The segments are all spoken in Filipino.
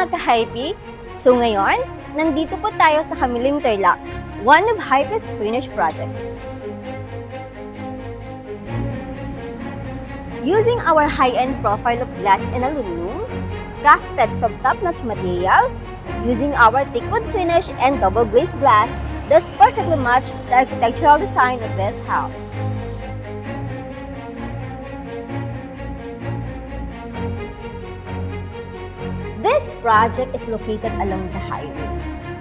mga ka-Hype! So ngayon, nandito po tayo sa Kamiling Tarlac, one of Hype's finished project. Using our high-end profile of glass and aluminum, crafted from top-notch material, using our thick wood finish and double-glazed glass, does perfectly match the architectural design of this house. This project is located along the highway.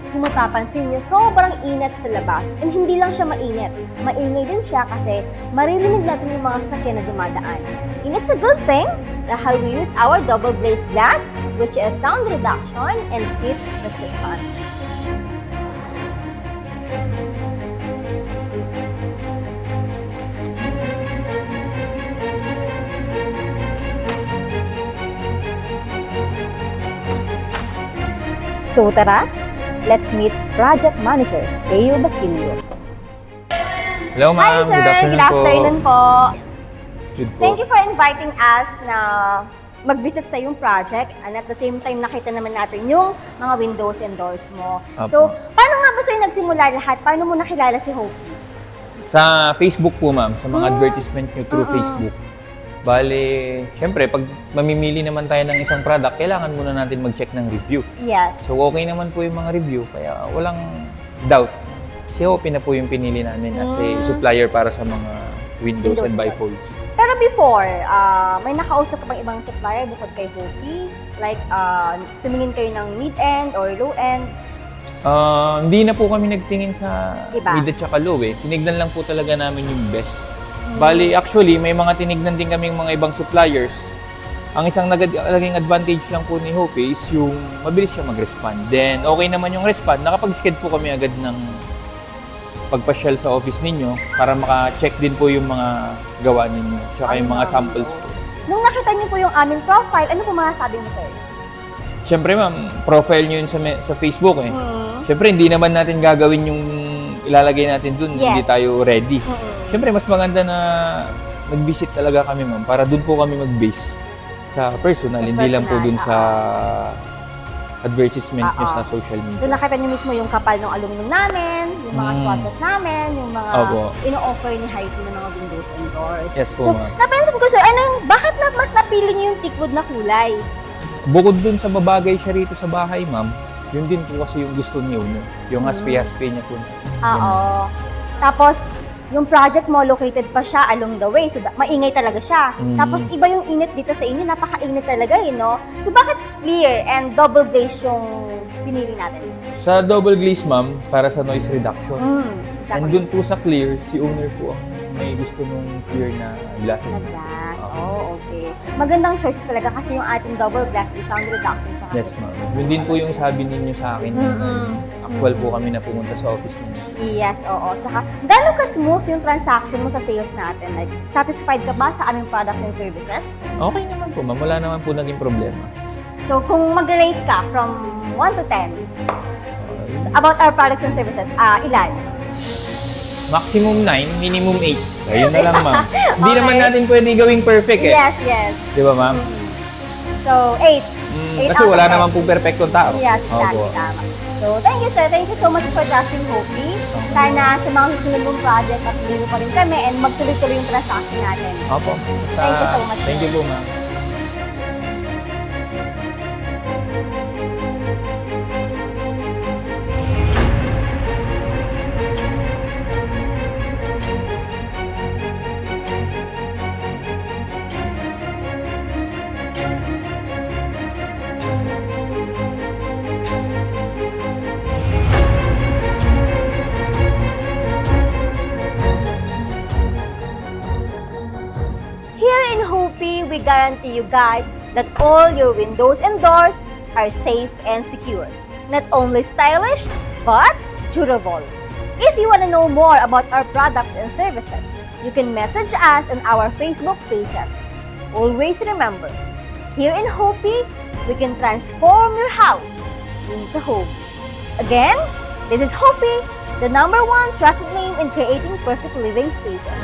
Kung mapapansin niyo, sobrang init sa labas. And hindi lang siya mainit. Maingay din siya kasi maririnig natin yung mga sasakyan na dumadaan. And it's a good thing dahil we use our double glazed glass, which is sound reduction and heat resistance. So tara, let's meet Project Manager, Teo Basilio. Hello Hi ma'am, sir, good afternoon po. Good po. Thank you for inviting us na mag-visit sa yung project and at the same time nakita naman natin yung mga windows and doors mo. Apo. So, paano nga ba sir nagsimula lahat? Paano mo nakilala si Hope? Sa Facebook po ma'am, sa mga advertisement nyo through Facebook. Bale, syempre, pag mamimili naman tayo ng isang product, kailangan muna natin mag-check ng review. Yes. So, okay naman po yung mga review, kaya walang doubt. Si Hopi na po yung pinili namin as a supplier para sa mga windows and bifolds. Pero before, may nakausap ka pang ibang supplier bukod kay Hopi? Like, tumingin kayo ng mid-end or low-end? Hindi na po kami nagtingin sa mid at saka low eh. Tinignan lang po talaga namin yung best. Bali, actually, may mga tinignan din kaming mga ibang suppliers. Ang isang naging advantage lang po ni Hope is yung mabilis siya mag-respond. Then, okay naman yung respond. Nakapag-sked po kami agad ng pagpasyal sa office ninyo para maka-check din po yung mga gawa ninyo. Tsaka yung mga samples po. Nung nakita niyo po yung aming profile, ano po masasabi mo, sir? Siyempre, ma'am, profile nyo yun sa Facebook eh. Siyempre, hindi naman natin gagawin yung ilalagay natin dun. Hindi tayo ready. Siyempre, mas maganda na nag-visit talaga kami, ma'am, para dun po kami mag-base sa personal, hindi lang po dun sa advertisement nyo sa social media. So, nakita nyo mismo yung kapal ng aluminum namin, yung mga swatches namin, yung mga ino-offer ni Hype ng mga windows and doors. Yes po, so, ma'am. napansin ko, sir, bakit mas napili nyo yung thick wood na kulay? Bukod dun sa babagay siya rito sa bahay, ma'am, yun din po kasi yung gusto niyo, yung haspi-haspi niya po. Oo. Tapos, yung project mo, located pa siya along the way. So, maingay talaga siya. Tapos, iba yung init dito sa inyo. Napaka-init talaga, no? So, bakit clear and double glaze yung pinili natin? Sa double glaze, ma'am, para sa noise reduction. Exactly. And dun po sa clear, si owner po may gusto nung clear na glasses. Na glass. Oh, okay. Magandang choice talaga kasi yung ating double glass is sound reduction. Yes, ma'am. Yun din po yung sabi ninyo sa akin. Actual po kami na pumunta sa office ninyo. Yes, oo. Tsaka, gano'n ka-smooth yung transaction mo sa sales natin? Like, satisfied ka ba sa aming products and services? Okay naman po, ma'am. Wala naman po naging problema. So, kung mag-rate ka from 1 to 10 about our products and services, ilan? Maximum 9, minimum 8. Ayun na lang, ma'am. Hindi naman natin pwede gawing perfect eh. Yes, yes. Di ba, ma'am? So, 8. Kasi wala naman pong perfectong tao. Yes, exactly. Tama. So, thank you, sir. Thank you so much for trusting Hopi. Sana sa mga susunod mong project at hindi mo pa rin kami and magtuloy-tuloy yung transaction natin. Opo. Thank you so much. Thank you po, ma'am. Here in Hopi, we guarantee you guys that all your windows and doors are safe and secure. Not only stylish, but durable. If you want to know more about our products and services, you can message us on our Facebook pages. Always remember, here in Hopi, we can transform your house into home. Again, this is Hopi, the #1 trusted name in creating perfect living spaces.